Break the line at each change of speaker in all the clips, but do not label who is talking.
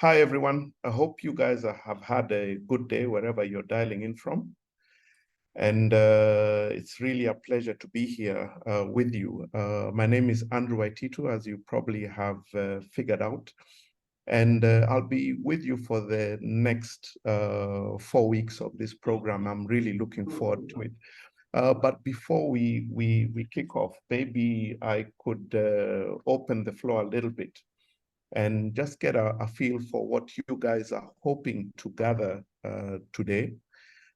Hi, everyone. I hope you guys have had a good day wherever you're dialing in from. And it's really a pleasure to be here with you. My name is Andrew Waititu, as you probably have figured out. And I'll be with you for the next 4 weeks of this program. I'm really looking forward to it. But before we kick off, maybe I could open the floor a little bit and just get a feel for what you guys are hoping to gather today,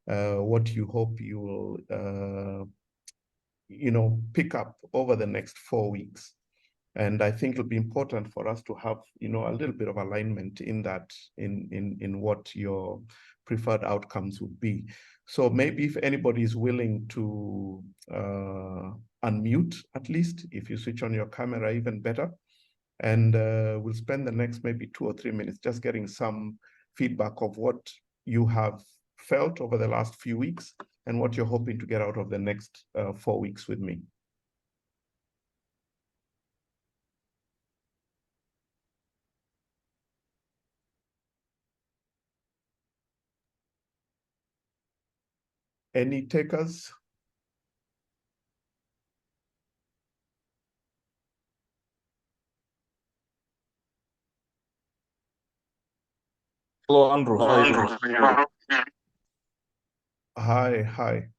what you hope you will, pick up over the next 4 weeks. And I think it'll be important for us to have, a little bit of alignment in that, in what your preferred outcomes would be. So maybe if anybody is willing to unmute, at least, if you switch on your camera, even better. And we'll spend the next maybe 2 or 3 minutes just getting some feedback of what you have felt over the last few weeks and what you're hoping to get out of the next 4 weeks with me. Any takers?
Hello, Andrew. How are you?
Hi.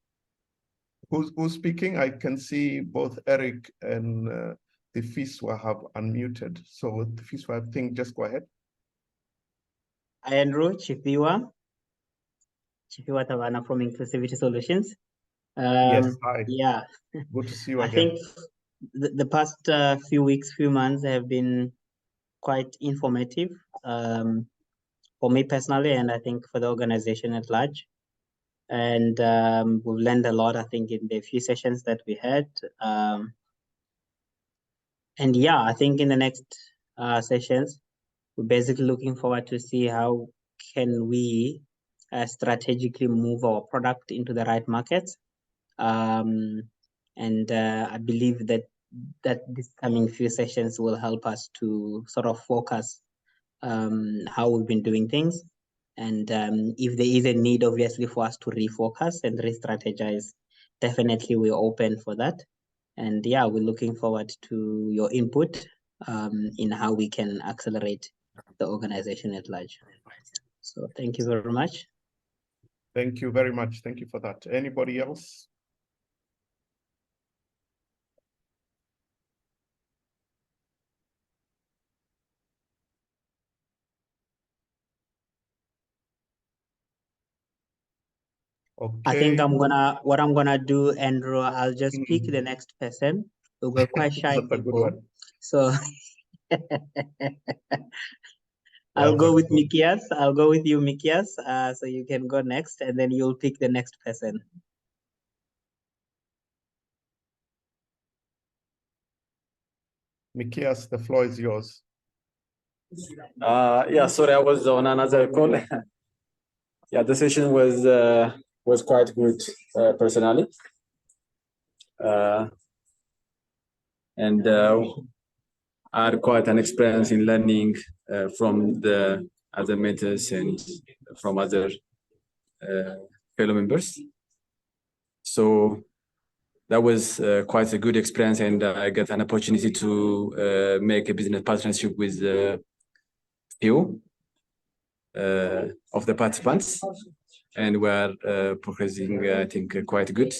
Who's speaking? I can see both Eric and Tefiswa have unmuted. So Tefiswa, I think just go ahead.
Hi, Andrew, Chifiwa Tavana from Inclusivity Solutions.
Yes, hi.
Yeah.
Good to see you
I
again.
think the past few months have been quite informative for me personally, and I think for the organization at large. And we've learned a lot, I think, in the few sessions that we had. And yeah, I think in the next sessions, we're basically looking forward to see how can we strategically move our product into the right markets. And I believe that this coming few sessions will help us to sort of focus how we've been doing things. And if there is a need, obviously, for us to refocus and re-strategize, definitely we're open for that. And yeah, we're looking forward to your input in how we can accelerate the organization at large. So thank you very much.
Thank you very much. Thank you for that. Anybody else? Okay.
I think what I'm gonna do, Andrew, I'll just pick the next person. We're quite shy people. So I'll go with Mikias. I'll go with you, Mikias. So you can go next, and then you'll pick the next person.
Mikias, the floor is yours.
Yeah, sorry, I was on another call. Yeah, the session was quite good personally. And I had quite an experience in learning from the other mentors and from other fellow members. So that was quite a good experience, and I got an opportunity to make a business partnership with few of the participants, and we are progressing, I think, quite good.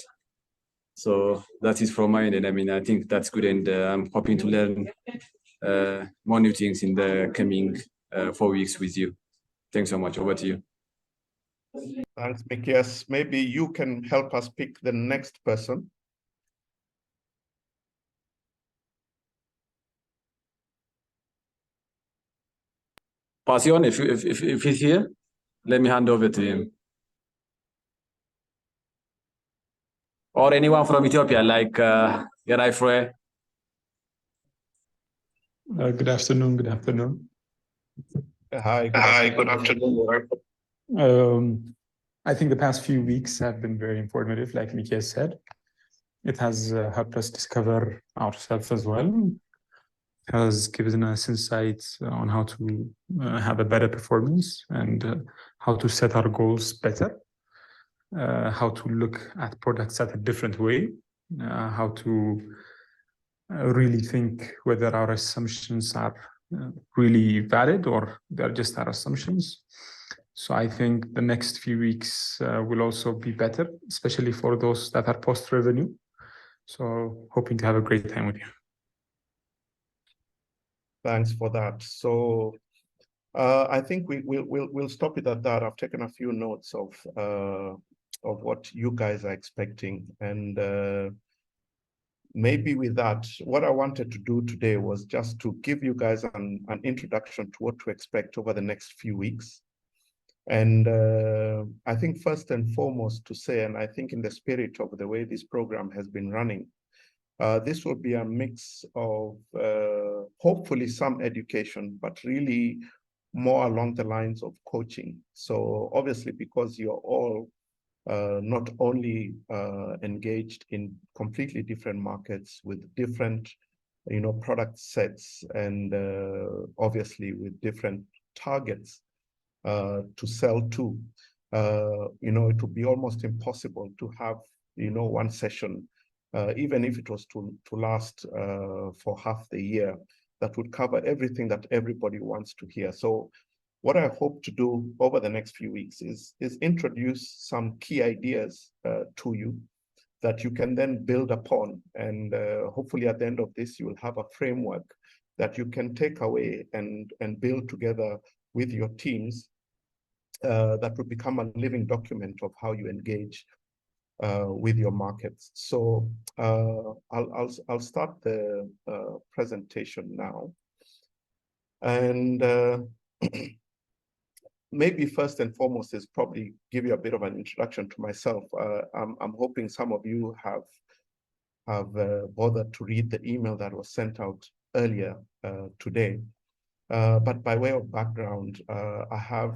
So that is from my end, and I mean, I think that's good, and I'm hoping to learn more new things in the coming 4 weeks with you. Thanks so much. Over to you.
Thanks, Mikias. Maybe you can help us pick the next person.
Passion, if he's here, let me hand over to him. Or anyone from Ethiopia, like Yarafre.
Good afternoon. Good afternoon.
Hi.
Good afternoon.
I think the past few weeks have been very informative, like Mikia said. It has helped us discover ourselves as well. has given us insights on how to have a better performance and how to set our goals better, how to look at products at a different way, how to really think whether our assumptions are really valid or they're just our assumptions. So I think the next few weeks will also be better, especially for those that are post-revenue. So hoping to have a great time with you.
Thanks for that. So I think we'll stop it at that. I've taken a few notes of what you guys are expecting, and maybe with that, what I wanted to do today was just to give you guys an introduction to what to expect over the next few weeks. And I think first and foremost to say, and I think in the spirit of the way this program has been running, this will be a mix of hopefully some education, but really more along the lines of coaching. So obviously, because you're all not only engaged in completely different markets with different, product sets, and obviously with different targets to sell to, it would be almost impossible to have, one session, even if it was to last for half the year, that would cover everything that everybody wants to hear. So what I hope to do over the next few weeks is introduce some key ideas to you that you can then build upon. And hopefully at the end of this, you will have a framework that you can take away and build together with your teams that will become a living document of how you engage with your markets. So I'll start the presentation now. And maybe first and foremost is probably give you a bit of an introduction to myself. I'm hoping some of you have bothered to read the email that was sent out earlier today. But by way of background, I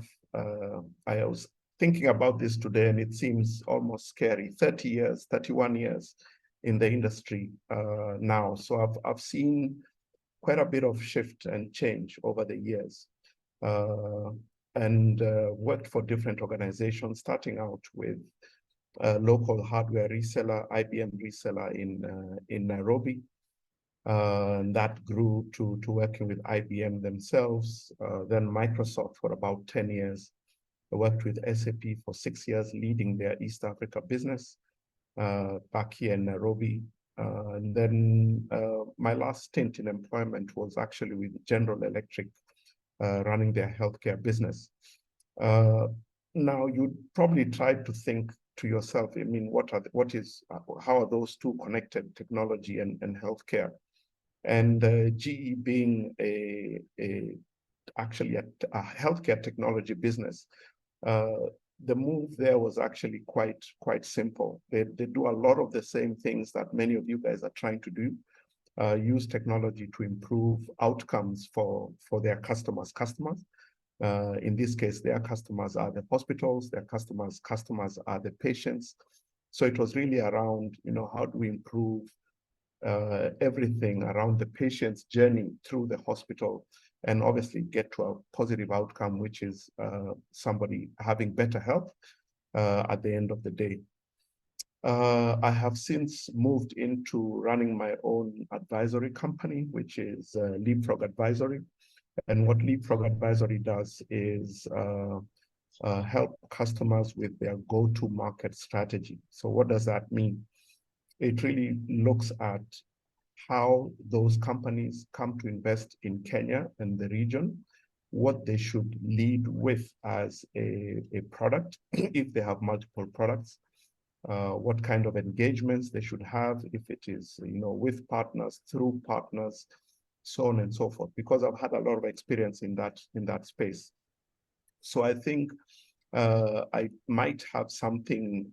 was thinking about this today, and it seems almost scary. 31 years in the industry now. So I've seen quite a bit of shift and change over the years, and worked for different organizations, starting out with local hardware reseller, IBM reseller in Nairobi. And that grew to working with IBM themselves, then Microsoft for about 10 years. I worked with SAP for 6 years, leading their East Africa business back here in Nairobi. And then my last stint in employment was actually with General Electric, running their healthcare business. Now, you'd probably try to think to yourself, I mean, how are those two connected, technology and healthcare? And GE being actually a healthcare technology business, the move there was actually quite simple. They do a lot of the same things that many of you guys are trying to do, use technology to improve outcomes for their customers. In this case, their customers are the hospitals, their customers are the patients. So it was really around, how do we improve everything around the patient's journey through the hospital, and obviously get to a positive outcome, which is somebody having better health at the end of the day. I have since moved into running my own advisory company, which is Leapfrog Advisory. And what Leapfrog Advisory does is help customers with their go-to-market strategy. So what does that mean? It really looks at how those companies come to invest in Kenya and the region, what they should lead with as a product, if they have multiple products, what kind of engagements they should have, if it is, with partners, through partners, so on and so forth, because I've had a lot of experience in that space. So I think I might have something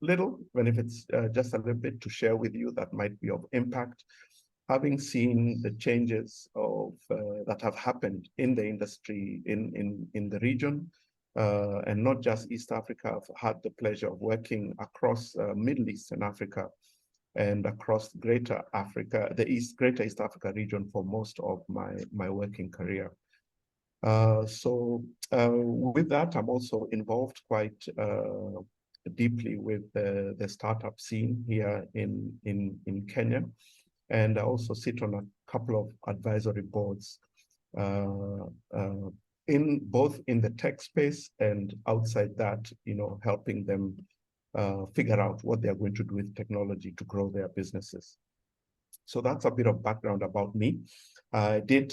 little, even if it's just a little bit, to share with you that might be of impact, having seen the changes of that have happened in the industry in the region, and not just East Africa. I've had the pleasure of working across Middle East and Africa, and across Greater Africa, Greater East Africa region for most of my working career. With that, I'm also involved quite deeply with the startup scene here in Kenya. And I also sit on a couple of advisory boards both in the tech space and outside that, helping them figure out what they're going to do with technology to grow their businesses. So that's a bit of background about me. I did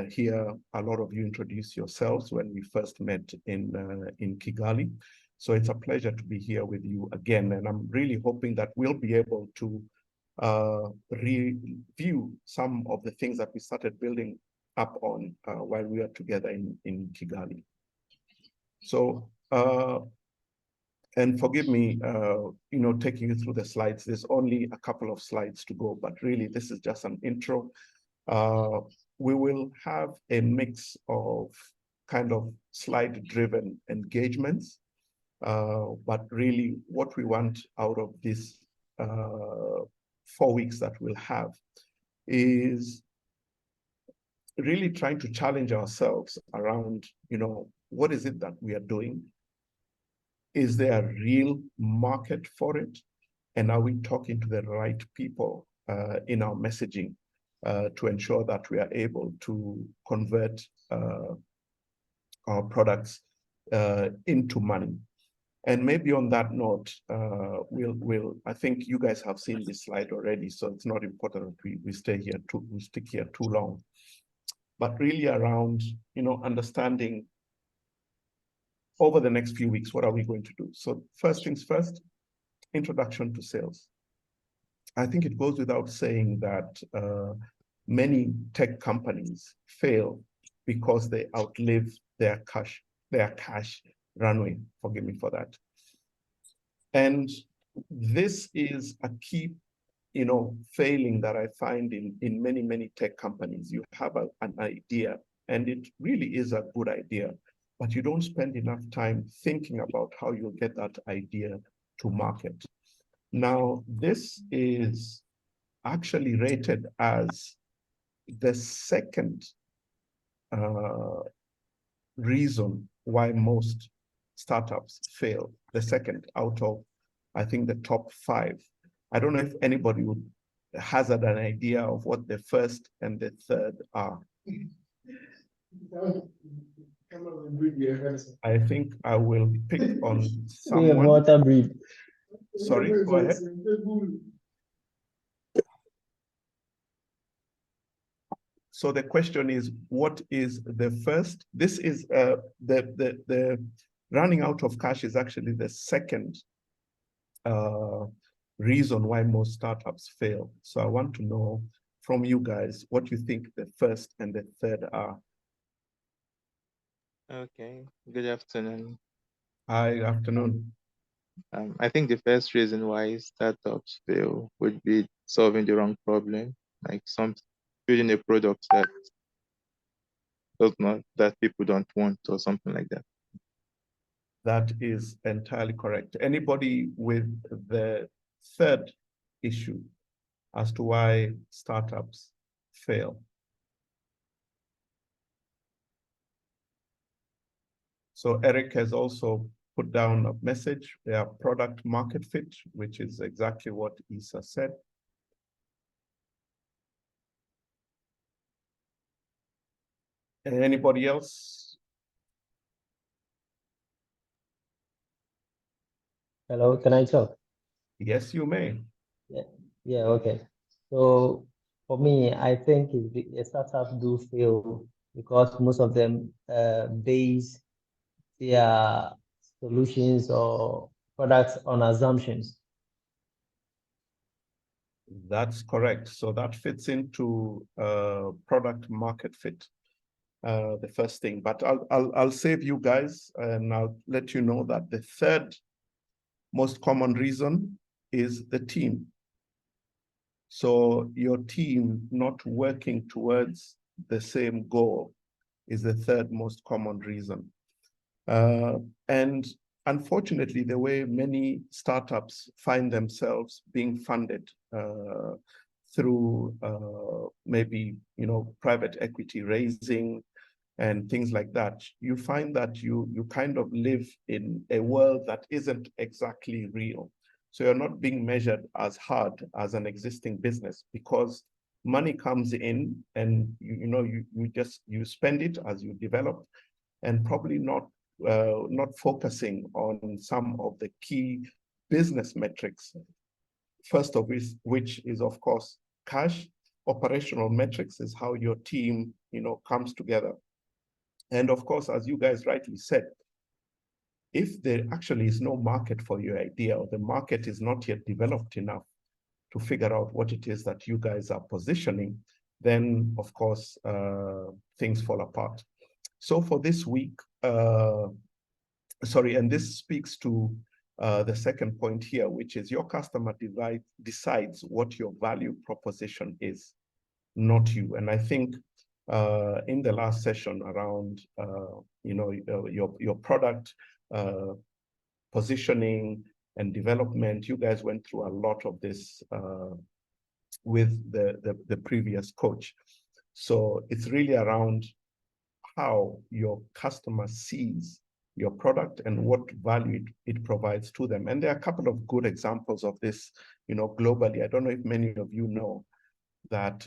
hear a lot of you introduce yourselves when we first met in Kigali. So it's a pleasure to be here with you again. And I'm really hoping that we'll be able to review some of the things that we started building up on while we were together in Kigali. So, and forgive me, taking you through the slides. There's only a couple of slides to go, but really this is just an intro. We will have a mix of kind of slide-driven engagements, but really what we want out of this 4 weeks that we'll have is really trying to challenge ourselves around, what is it that we are doing? Is there a real market for it? And are we talking to the right people in our messaging to ensure that we are able to convert our products into money? And maybe on that note, I think you guys have seen this slide already, so it's not important that we stick here too long. But really around, understanding over the next few weeks, what are we going to do? So first things first, introduction to sales. I think it goes without saying that many tech companies fail because they outlive their cash runway. Forgive me for that. And this is a key, failing that I find in many tech companies. You have an idea, and it really is a good idea, but you don't spend enough time thinking about how you'll get that idea to market. Now, this is actually rated as the second reason why most startups fail, the second out of, I think, the top 5. I don't know if anybody would hazard an idea of what the first and the third are. I think I will pick on someone. Sorry, go ahead. So the question is, what is the first? This is the running out of cash is actually the second reason why most startups fail. So I want to know from you guys what you think the first and the third are.
Okay, good afternoon.
Hi, afternoon.
I think the first reason why startups fail would be solving the wrong problem, like building a product that people don't want or something like that.
That is entirely correct. Anybody with the third issue as to why startups fail? So Eric has also put down a message, their product market fit, which is exactly what Isa said. Anybody else?
Hello, can I talk?
Yes, you may.
Yeah, okay. So for me, I think startups do fail because most of them base their solutions or products on assumptions.
That's correct. So that fits into product market fit, the first thing. But I'll save you guys, and I'll let you know that the third most common reason is the team. So your team not working towards the same goal is the third most common reason. And unfortunately, the way many startups find themselves being funded through maybe, private equity raising and things like that, you find that you kind of live in a world that isn't exactly real. So you're not being measured as hard as an existing business, because money comes in and you spend it as you develop, and probably not focusing on some of the key business metrics. First of which is, of course, cash. Operational metrics is how your team comes together. And of course, as you guys rightly said, if there actually is no market for your idea, or the market is not yet developed enough to figure out what it is that you guys are positioning, then of course, things fall apart. So for this week, and this speaks to the second point here, which is your customer decides what your value proposition is, not you. And I think in the last session around your product positioning and development, you guys went through a lot of this with the previous coach. So it's really around how your customer sees your product and what value it provides to them. And there are a couple of good examples of this, globally. I don't know if many of you know that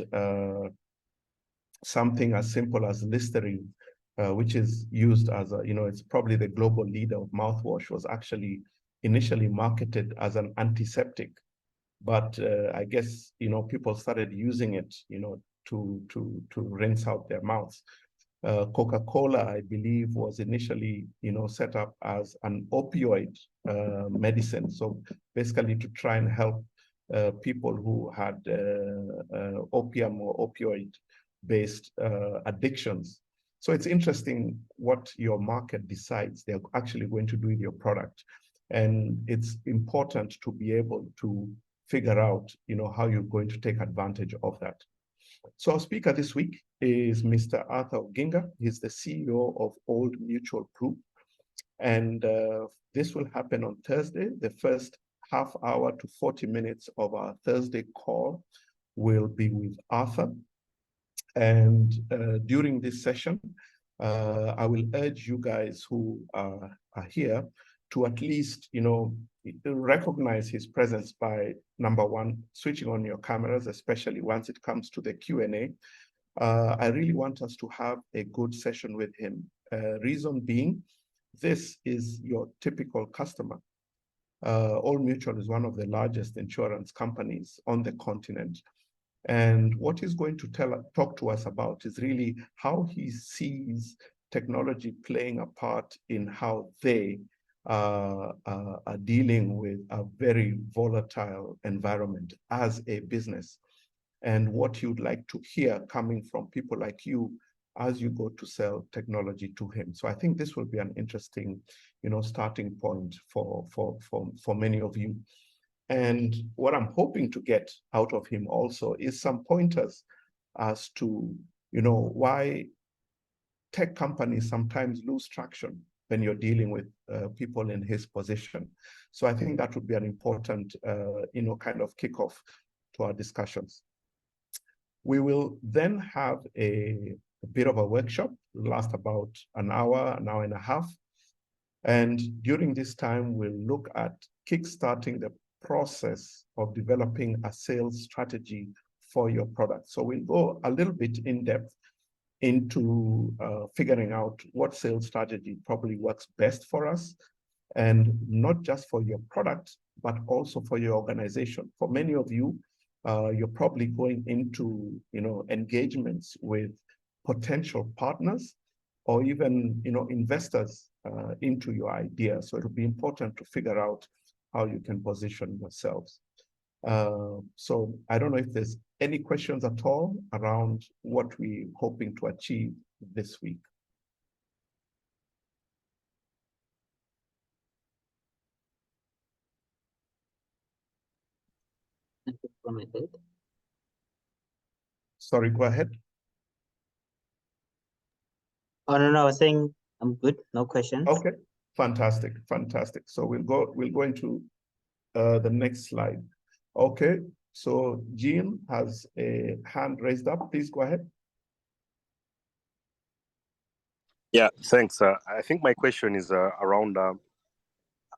something as simple as Listerine, which is used as it's probably the global leader of mouthwash, was actually initially marketed as an antiseptic. But I guess, people started using it, to rinse out their mouths. Coca-Cola, I believe, was initially, set up as an opioid medicine. So basically to try and help people who had opium or opioid-based addictions. So it's interesting what your market decides they're actually going to do with your product. And it's important to be able to figure out, how you're going to take advantage of that. So our speaker this week is Mr. Arthur Oginga. He's the CEO of Old Mutual Group. And this will happen on Thursday. The first half hour to 40 minutes of our Thursday call will be with Arthur. And during this session, I will urge you guys who are here to at least, recognize his presence by, number one, switching on your cameras, especially once it comes to the Q&A. I really want us to have a good session with him. Reason being, this is your typical customer. Old Mutual is one of the largest insurance companies on the continent. And what he's going to talk to us about is really how he sees technology playing a part in how they are dealing with a very volatile environment as a business, and what you'd like to hear coming from people like you as you go to sell technology to him. So I think this will be an interesting, starting point for many of you. And what I'm hoping to get out of him also is some pointers as to, why tech companies sometimes lose traction when you're dealing with people in his position. So I think that would be an important, kind of kickoff to our discussions. We will then have a bit of a workshop, last about an hour and a half. And during this time, we'll look at kickstarting the process of developing a sales strategy for your product. So we'll go a little bit in depth into figuring out what sales strategy probably works best for us, and not just for your product, but also for your organization. For many of you, you're probably going into engagements with potential partners or even investors into your idea. So it'll be important to figure out how you can position yourselves. So I don't know if there's any questions at all around what we're hoping to achieve this week. Sorry, go ahead.
Oh, no, I was saying I'm good. No questions.
Okay. Fantastic, fantastic. So we'll go into the next slide. Okay, so Jean has a hand raised up. Please go ahead.
Yeah, thanks. I think my question is around,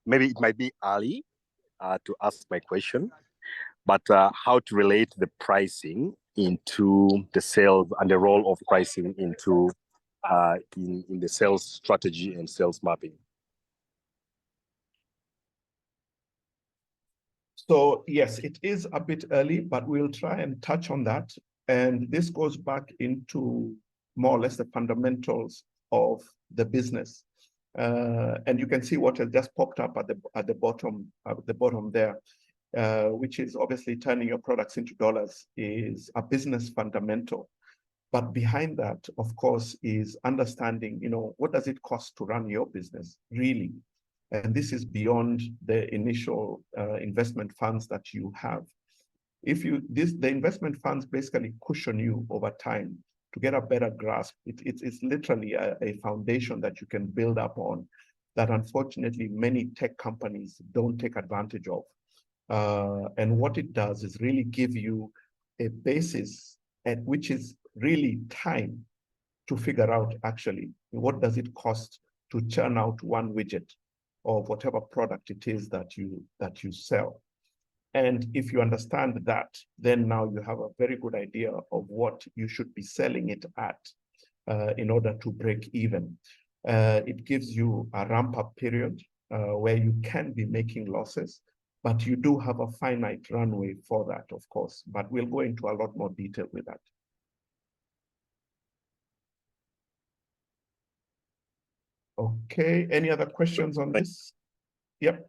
maybe it might be early to ask my question, but how to relate the pricing into the sales and the role of pricing into in the sales strategy and sales mapping.
So yes, it is a bit early, but we'll try and touch on that. And this goes back into more or less the fundamentals of the business. And you can see what has just popped up at the bottom there, which is obviously turning your products into dollars is a business fundamental. But behind that, of course, is understanding, what does it cost to run your business, really? And this is beyond the initial investment funds that you have. The investment funds basically cushion you over time to get a better grasp. It's literally a foundation that you can build up on that unfortunately many tech companies don't take advantage of. And what it does is really give you a basis at which is really time to figure out actually what does it cost to churn out one widget or whatever product it is that you sell. And if you understand that, then now you have a very good idea of what you should be selling it at in order to break even. It gives you a ramp-up period where you can be making losses, but you do have a finite runway for that, of course. But we'll go into a lot more detail with that. Okay, any other questions on this? Yep.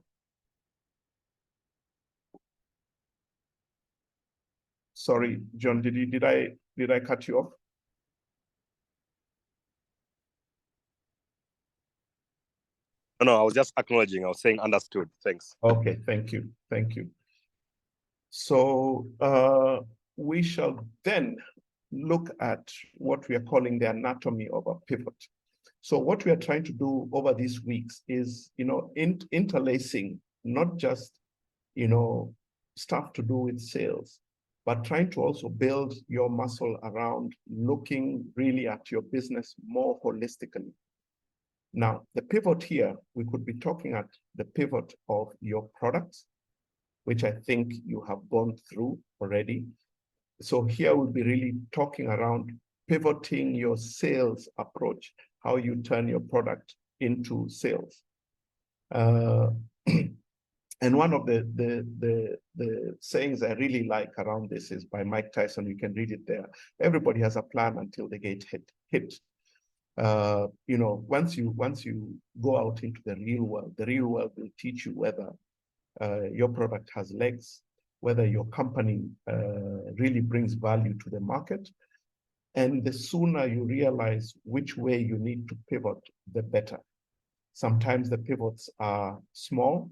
Sorry, John, did I cut you off?
No, I was just acknowledging. I was saying understood. Thanks.
Okay, thank you. Thank you. So we shall then look at what we are calling the anatomy of a pivot. So what we are trying to do over these weeks is, interlacing not just, stuff to do with sales, but trying to also build your muscle around looking really at your business more holistically. Now, the pivot here, we could be talking at the pivot of your products, which I think you have gone through already. So here we'll be really talking around pivoting your sales approach, how you turn your product into sales. And one of the sayings I really like around this is by Mike Tyson. You can read it there. Everybody has a plan until they get hit. Once you go out into the real world will teach you whether your product has legs, whether your company really brings value to the market. And the sooner you realize which way you need to pivot, the better. Sometimes the pivots are small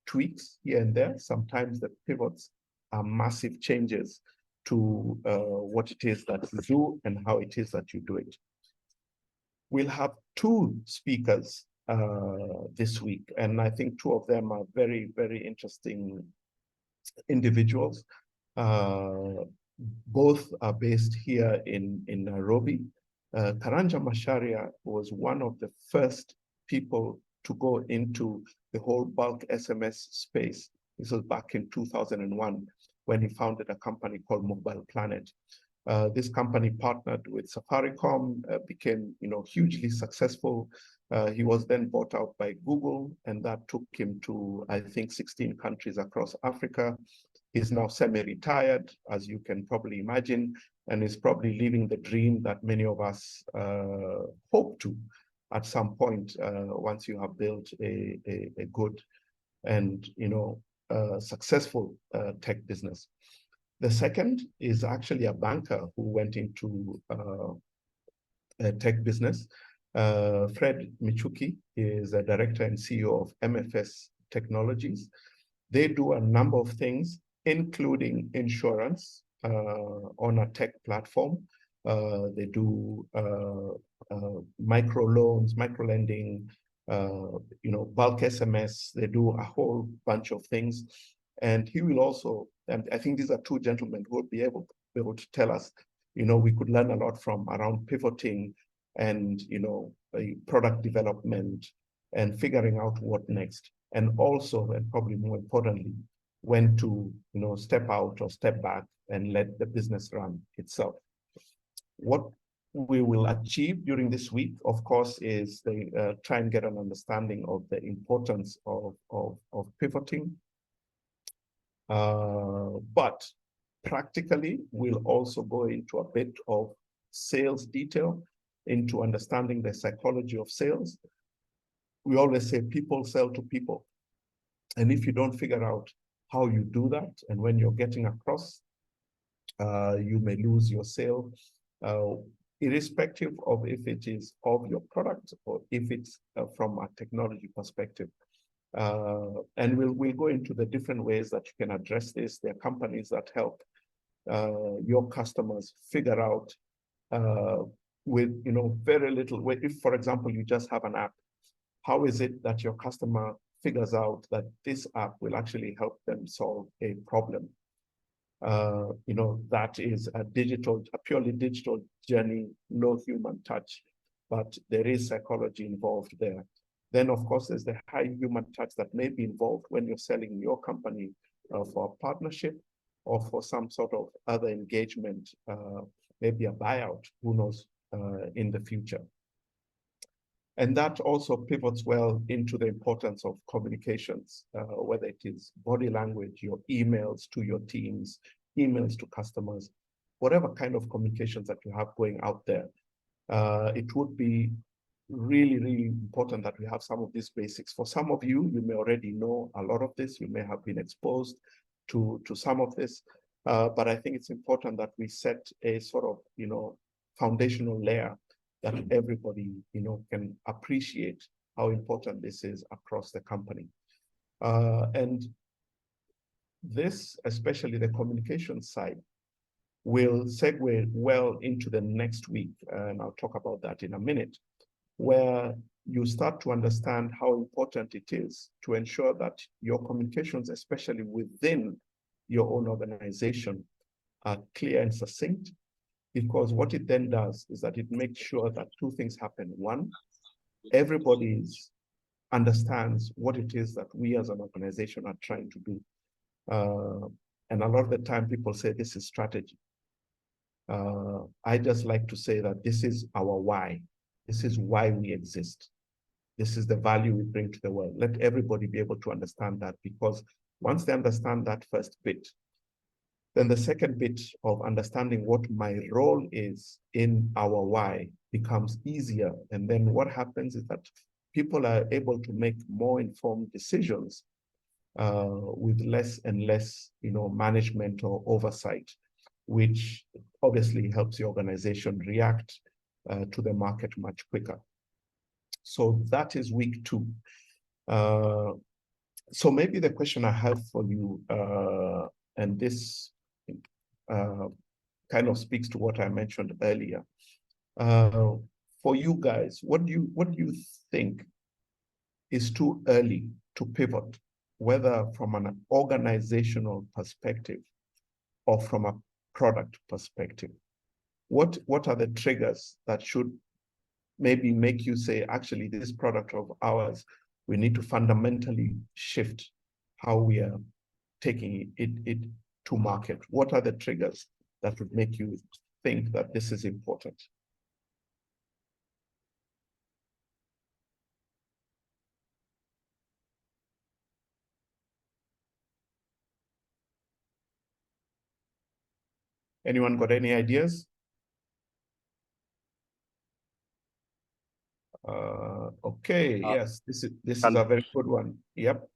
tweaks here and there. Sometimes the pivots are massive changes to what it is that you do and how it is that you do it. We'll have two speakers this week, and I think two of them are very, very interesting individuals. Both are based here in Nairobi. Karanja Macharia was one of the first people to go into the whole bulk SMS space. This was back in 2001 when he founded a company called Mobile Planet. This company partnered with Safaricom, became hugely successful. He was then bought out by Google, and that took him to, I think, 16 countries across Africa. He's now semi-retired, as you can probably imagine, and is probably living the dream that many of us hope to at some point once you have built a good and successful tech business. The second is actually a banker who went into a tech business. Fred Michuki is a director and CEO of MFS Technologies. They do a number of things, including insurance on a tech platform. They do micro loans, micro lending, bulk SMS. They do a whole bunch of things. And he will also, and I think these are two gentlemen who will be able to tell us, we could learn a lot from around pivoting and, product development and figuring out what next. And also, and probably more importantly, when to, step out or step back and let the business run itself. What we will achieve during this week, of course, is try and get an understanding of the importance of pivoting. But practically, we'll also go into a bit of sales detail, into understanding the psychology of sales. We always say people sell to people. And if you don't figure out how you do that, and when you're getting across, you may lose your sale, irrespective of if it is of your product or if it's from a technology perspective. And we'll go into the different ways that you can address this. There are companies that help your customers figure out with very little. If, for example, you just have an app, how is it that your customer figures out that this app will actually help them solve a problem? That is a purely digital journey, no human touch, but there is psychology involved there. Then, of course, there's the high human touch that may be involved when you're selling your company for a partnership or for some sort of other engagement, maybe a buyout, who knows, in the future. And that also pivots well into the importance of communications, whether it is body language, your emails to your teams, emails to customers, whatever kind of communications that you have going out there. It would be really, really important that we have some of these basics. For some of you, you may already know a lot of this. You may have been exposed to some of this, but I think it's important that we set a sort of, foundational layer that everybody, can appreciate how important this is across the company. And this, especially the communication side, will segue well into the next week, and I'll talk about that in a minute, where you start to understand how important it is to ensure that your communications, especially within your own organization, are clear and succinct. Because what it then does is that it makes sure that two things happen. One, everybody understands what it is that we as an organization are trying to do. And a lot of the time people say this is strategy. I just like to say that this is our why. This is why we exist. This is the value we bring to the world. Let everybody be able to understand that, because once they understand that first bit, then the second bit of understanding what my role is in our why becomes easier. And then what happens is that people are able to make more informed decisions with less and less, management or oversight, which obviously helps the organization react to the market much quicker. So that is week 2. So maybe the question I have for you, and this kind of speaks to what I mentioned earlier. For you guys, what do you think is too early to pivot, whether from an organizational perspective or from a product perspective? What are the triggers that should maybe make you say, actually, this product of ours, we need to fundamentally shift how we are taking it to market? What are the triggers that would make you think that this is important? Anyone got any ideas? Okay, yes, this is a very good one. Yep.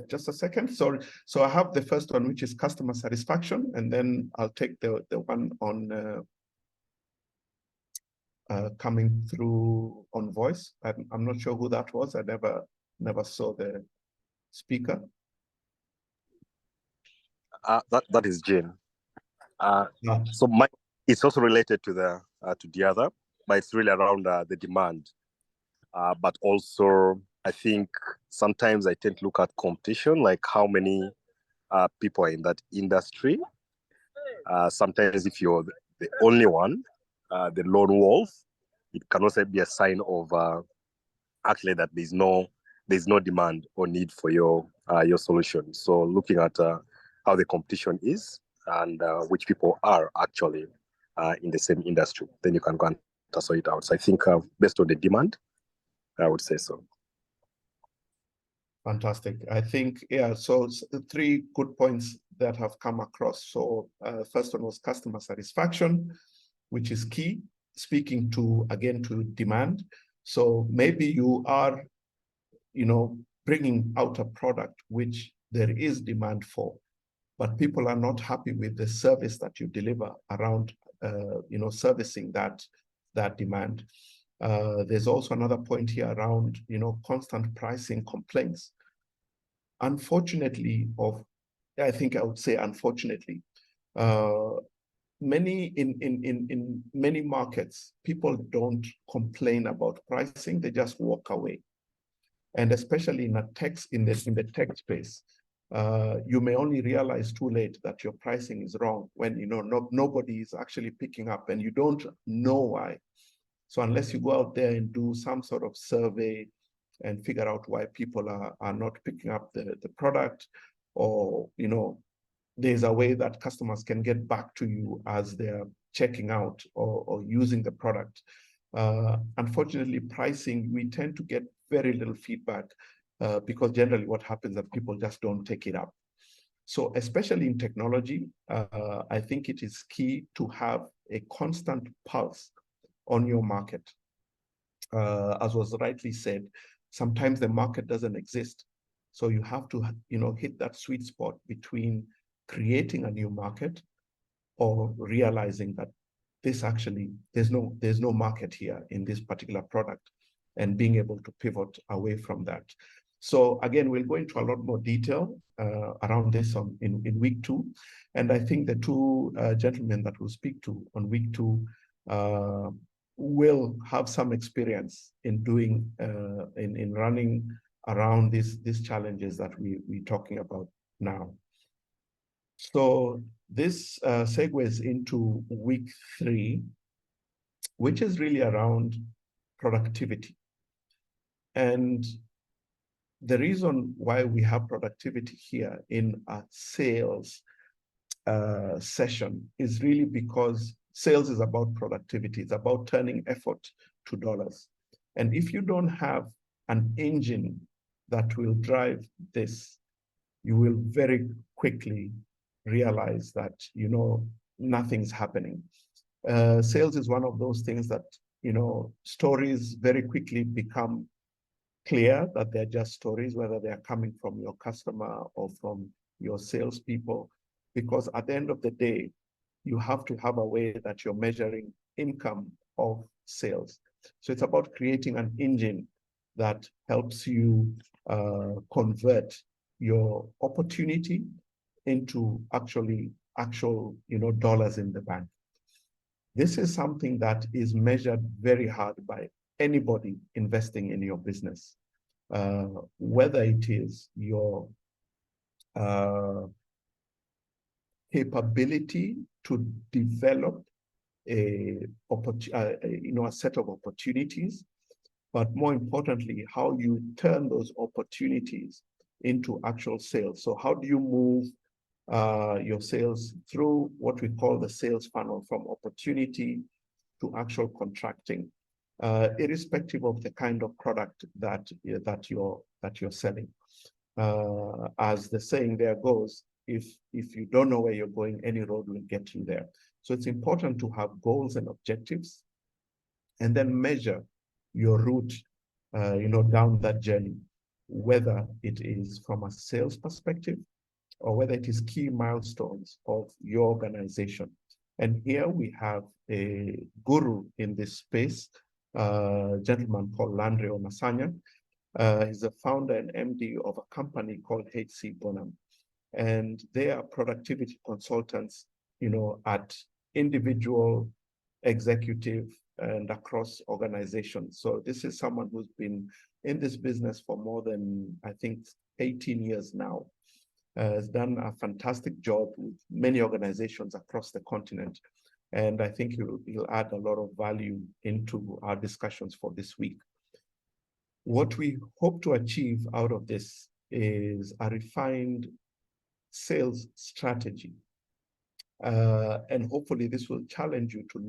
Just a second. Sorry. So I have the first one, which is customer satisfaction, and then I'll take the one on coming through on voice. I'm not sure who that was. I never saw the speaker.
That is Jane. So it's also related to the other, but it's really around the demand. But also, I think sometimes I tend to look at competition, like how many people are in that industry. Sometimes if you're the only one, the lone wolf, it can also be a sign of actually that there's no demand or need for your solution. So looking at how the competition is and which people are actually in the same industry, then you can go and sort it out. So I think based on the demand, I would say so.
Fantastic. I think, yeah, so three good points that have come across. So first one was customer satisfaction, which is key, speaking to, again, to demand. So maybe you are, bringing out a product which there is demand for, but people are not happy with the service that you deliver around, servicing that demand. There's also another point here around, constant pricing complaints. Unfortunately, I think I would say unfortunately, in many markets, people don't complain about pricing; they just walk away. And especially in the tech space, you may only realize too late that your pricing is wrong when nobody is actually picking up, and you don't know why. So unless you go out there and do some sort of survey and figure out why people are not picking up the product, or there's a way that customers can get back to you as they're checking out or using the product. Unfortunately, pricing, we tend to get very little feedback because generally what happens is that people just don't take it up. So especially in technology, I think it is key to have a constant pulse on your market. As was rightly said, sometimes the market doesn't exist. So you have to, hit that sweet spot between creating a new market or realizing that this actually, there's no market here in this particular product, and being able to pivot away from that. So again, we'll go into a lot more detail around this in week 2. And I think the two gentlemen that we'll speak to on week 2 will have some experience in doing, in running around these challenges that we're talking about now. So this segues into week 3, which is really around productivity. And the reason why we have productivity here in a sales session is really because sales is about productivity. It's about turning effort to dollars. And if you don't have an engine that will drive this, you will very quickly realize that, nothing's happening. Sales is one of those things that, stories very quickly become clear that they're just stories, whether they're coming from your customer or from your salespeople, because at the end of the day, you have to have a way that you're measuring income of sales. So it's about creating an engine that helps you convert your opportunity into actual dollars in the bank. This is something that is measured very hard by anybody investing in your business, whether it is your capability to develop a set of opportunities, but more importantly, how you turn those opportunities into actual sales. So how do you move your sales through what we call the sales funnel, from opportunity to actual contracting, irrespective of the kind of product that you're selling. As the saying there goes, if you don't know where you're going, any road will get you there. So it's important to have goals and objectives, and then measure your route, down that journey, whether it is from a sales perspective or whether it is key milestones of your organization. And here we have a guru in this space, a gentleman called Landry Omasanya. He's the founder and MD of a company called HC Bonham. And they are productivity consultants, at individual, executive, and across organizations. So this is someone who's been in this business for more than, I think, 18 years now. Has done a fantastic job with many organizations across the continent. And I think he'll add a lot of value into our discussions for this week. What we hope to achieve out of this is a refined sales strategy. And hopefully this will challenge you to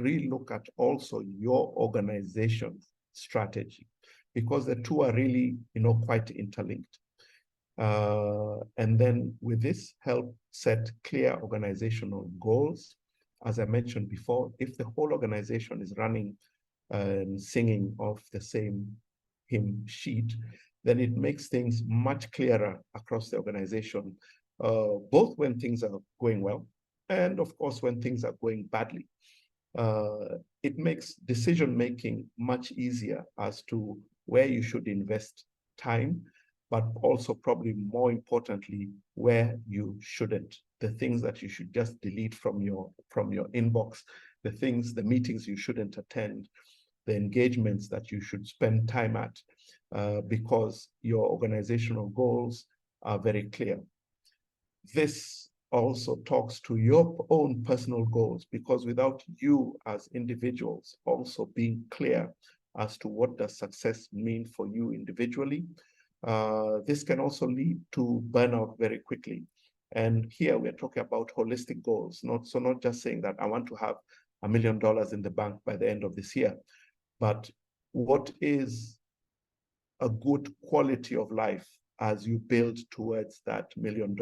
relook at also your organization's strategy, because the two are really, quite interlinked. And then with this, help set clear organizational goals. As I mentioned before, if the whole organization is running and singing off the same hymn sheet, then it makes things much clearer across the organization, both when things are going well and, of course, when things are going badly. It makes decision-making much easier as to where you should invest time, but also probably more importantly, where you shouldn't. The things that you should just delete from your inbox, the meetings you shouldn't attend, the engagements that you should spend time at, because your organizational goals are very clear. This also talks to your own personal goals, because without you as individuals also being clear as to what does success mean for you individually, this can also lead to burnout very quickly. And here we're talking about holistic goals, not just saying that I want to have $1 million in the bank by the end of this year, but what is a good quality of life as you build towards that $1 million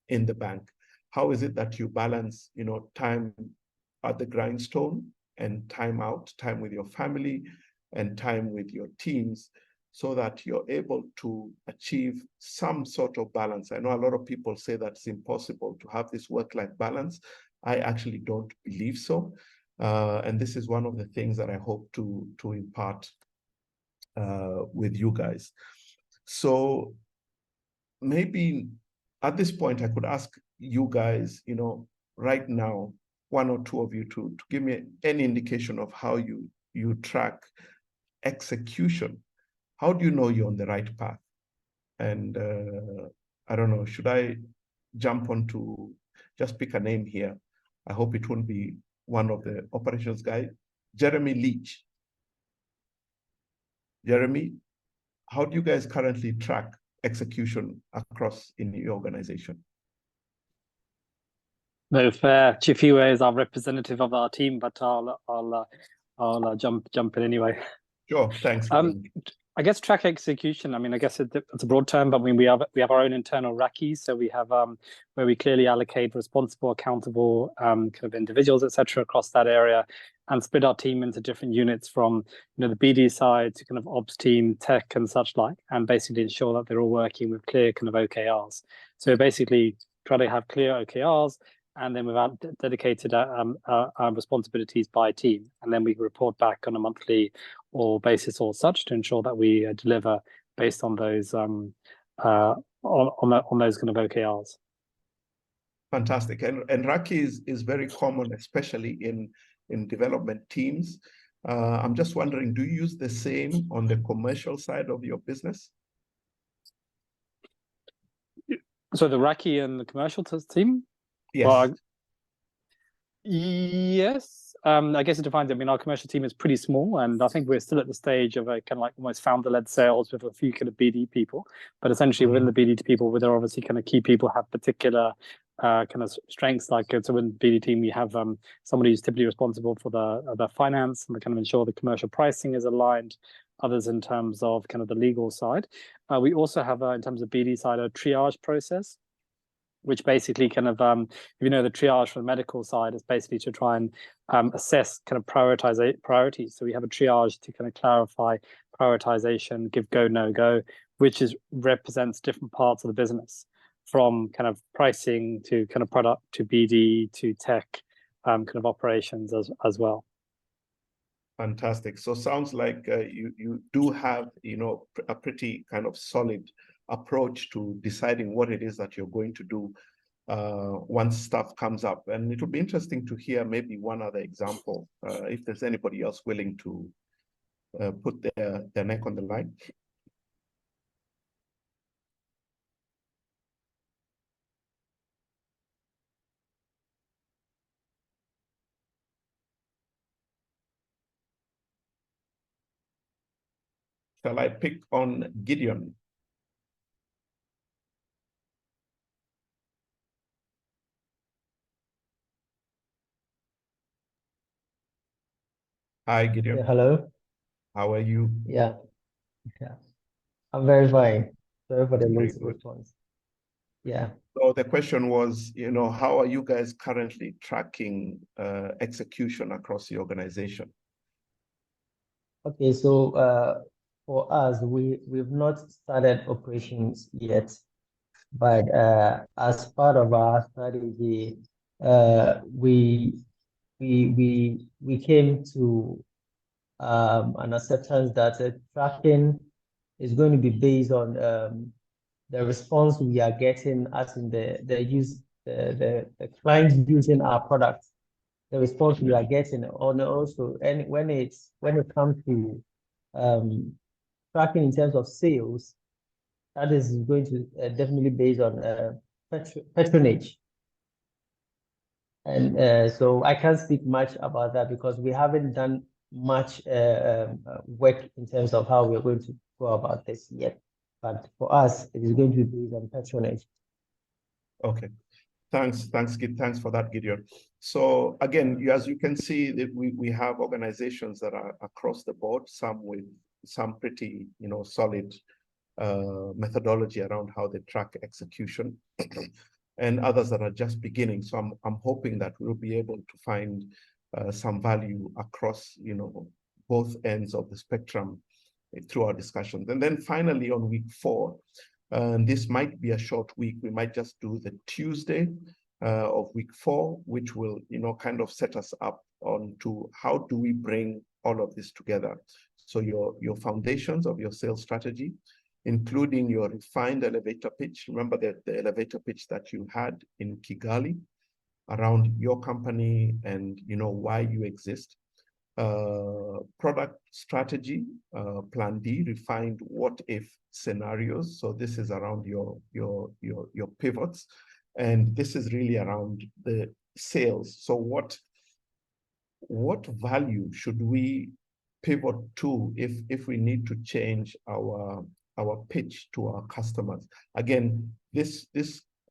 in the bank? How is it that you balance, time at the grindstone and time out, time with your family and time with your teams, so that you're able to achieve some sort of balance? I know a lot of people say that it's impossible to have this work-life balance. I actually don't believe so. And this is one of the things that I hope to impart with you guys. So maybe at this point, I could ask you guys, right now, one or two of you to give me any indication of how you track execution. How do you know you're on the right path? And I don't know, should I jump onto, just pick a name here? I hope it won't be one of the operations guys. Jeremy Leach. Jeremy, how do you guys currently track execution across in your organization?
No, Chifiwe is our representative of our team, but I'll jump in anyway.
Sure, thanks.
I guess track execution. I mean, I guess it's a broad term, but I mean, we have our own internal RACIs, so we have where we clearly allocate responsible, accountable kind of individuals, etc., across that area, and split our team into different units from the BD side to kind of ops team, tech, and such like, and basically ensure that they're all working with clear kind of OKRs. So basically, try to have clear OKRs, and then we've dedicated our responsibilities by team, and then we report back on a monthly or basis or such to ensure that we deliver based on those on those kind of OKRs.
Fantastic. And RACI is very common, especially in development teams. I'm just wondering, do you use the same on the commercial side of your business?
So the RACI and the commercial team?
Yes.
Well, yes. I guess it defines. I mean, our commercial team is pretty small, and I think we're still at the stage of a kind of like almost founder-led sales with a few kind of BD people. But essentially, within the BD people, there are obviously kind of key people have particular kind of strengths. Like so, in the BD team, we have somebody who's typically responsible for the finance and the kind of ensure the commercial pricing is aligned. Others in terms of kind of the legal side. We also have in terms of BD side a triage process, which basically kind of, if you know the triage from the medical side, is basically to try and assess kind of priorities. So we have a triage to kind of clarify prioritization, give go, no go, which represents different parts of the business, from kind of pricing to kind of product to BD to tech, kind of operations as well.
Fantastic. So sounds like you do have, a pretty kind of solid approach to deciding what it is that you're going to do once stuff comes up. And it will be interesting to hear maybe one other example, if there's anybody else willing to put their neck on the line. Shall I pick on Gideon? Hi, Gideon.
Yeah, hello.
How are you?
Yeah, I'm very fine. Sorry for the
Very
late
good.
response. Yeah.
So the question was, how are you guys currently tracking execution across the organization?
Okay, so for us, we've not started operations yet, but as part of our strategy, we came to an acceptance that tracking is going to be based on the response we are getting, as in the clients using our products, the response we are getting, and also when it comes to tracking in terms of sales, that is going to definitely based on patronage. And so I can't speak much about that because we haven't done much work in terms of how we're going to go about this yet. But for us, it is going to be based on patronage.
Okay. Thanks for that, Gideon. So again, as you can see, that we have organizations that are across the board, some with some pretty solid methodology around how they track execution, and others that are just beginning. So I'm hoping that we'll be able to find some value across both ends of the spectrum through our discussions. And then finally on week 4. And this might be a short week. We might just do the Tuesday of week 4, which will, kind of set us up on to how do we bring all of this together. So your foundations of your sales strategy, including your refined elevator pitch. Remember the elevator pitch that you had in Kigali around your company and why you exist. Product strategy, plan D, refined what if scenarios. So this is around your pivots, and this is really around the sales. So what value should we pivot to if we need to change our pitch to our customers? Again, this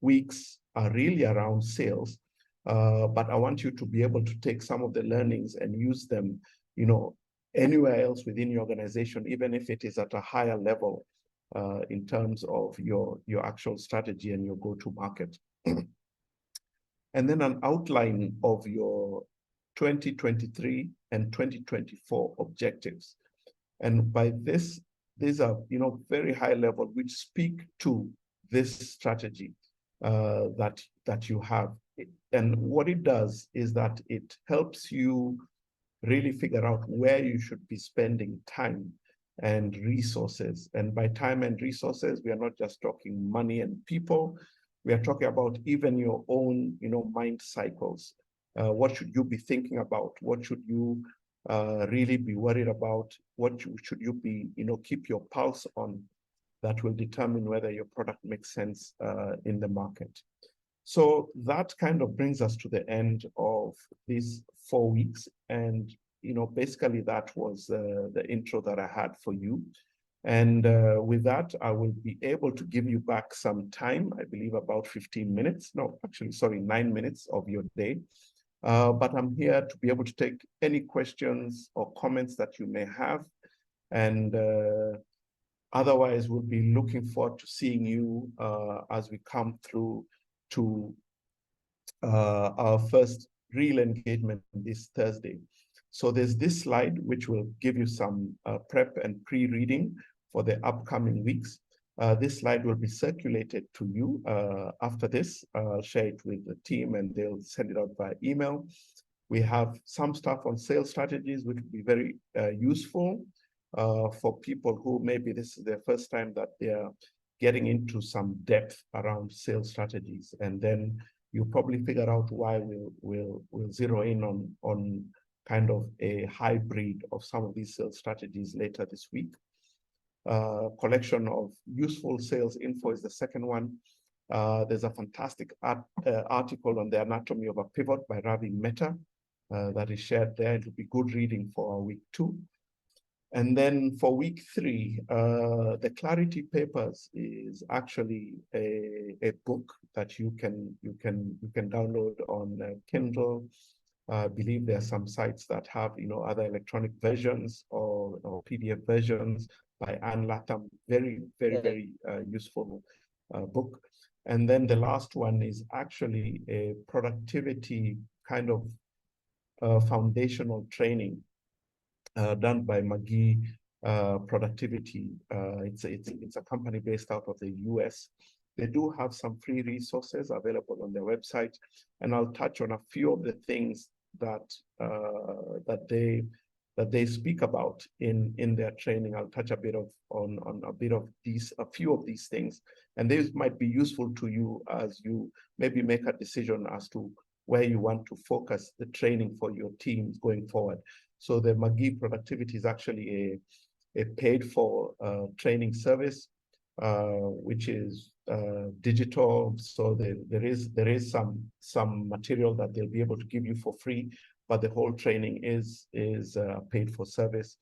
weeks are really around sales. But I want you to be able to take some of the learnings and use them, anywhere else within your organization, even if it is at a higher level in terms of your actual strategy and your go-to-market. And then an outline of your 2023 and 2024 objectives. And by this, these are, very high level, which speak to this strategy that you have. And what it does is that it helps you really figure out where you should be spending time and resources. And by time and resources, we are not just talking money and people. We are talking about even your own, mind cycles. What should you be thinking about? What should you really be worried about? What should you be, keep your pulse on? That will determine whether your product makes sense in the market. So that kind of brings us to the end of these 4 weeks. And, basically that was the intro that I had for you. And with that, I will be able to give you back some time, I believe about 15 minutes. No, actually, sorry, 9 minutes of your day. But I'm here to be able to take any questions or comments that you may have. And otherwise, we'll be looking forward to seeing you as we come through to our first real engagement this Thursday. So there's this slide, which will give you some prep and pre-reading for the upcoming weeks. This slide will be circulated to you after this. I'll share it with the team and they'll send it out by email. We have some stuff on sales strategies, which will be very useful for people who maybe this is their first time that they're getting into some depth around sales strategies, and then you'll probably figure out why we'll zero in on kind of a hybrid of some of these sales strategies later this week. Collection of useful sales info is the second one. There's a fantastic article on the anatomy of a pivot by Ravi Mehta that is shared there. It will be good reading for week 2. And then for week 3, the Clarity Papers is actually a book that you can download on Kindle. I believe there are some sites that have other electronic versions or PDF versions by Anne Latham. Very useful book. And then the last one is actually a productivity kind of foundational training done by McGee Productivity. It's a company based out of the US. They do have some free resources available on their website, and I'll touch on a few of the things that they speak about in their training. I'll touch a bit on a few of these things, and these might be useful to you as you maybe make a decision as to where you want to focus the training for your teams going forward. So the McGee Productivity is actually a paid for training service, which is digital. So there is some material that they'll be able to give you for free, but the whole training is paid for service.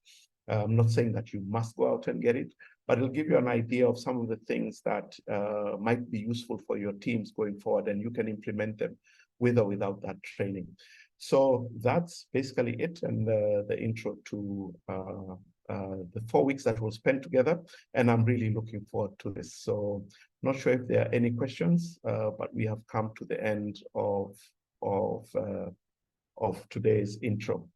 I'm not saying that you must go out and get it, but it'll give you an idea of some of the things that might be useful for your teams going forward, and you can implement them with or without that training. So that's basically it, and the intro to the 4 weeks that we'll spend together, and I'm really looking forward to this. So not sure if there are any questions, but we have come to the end of today's intro.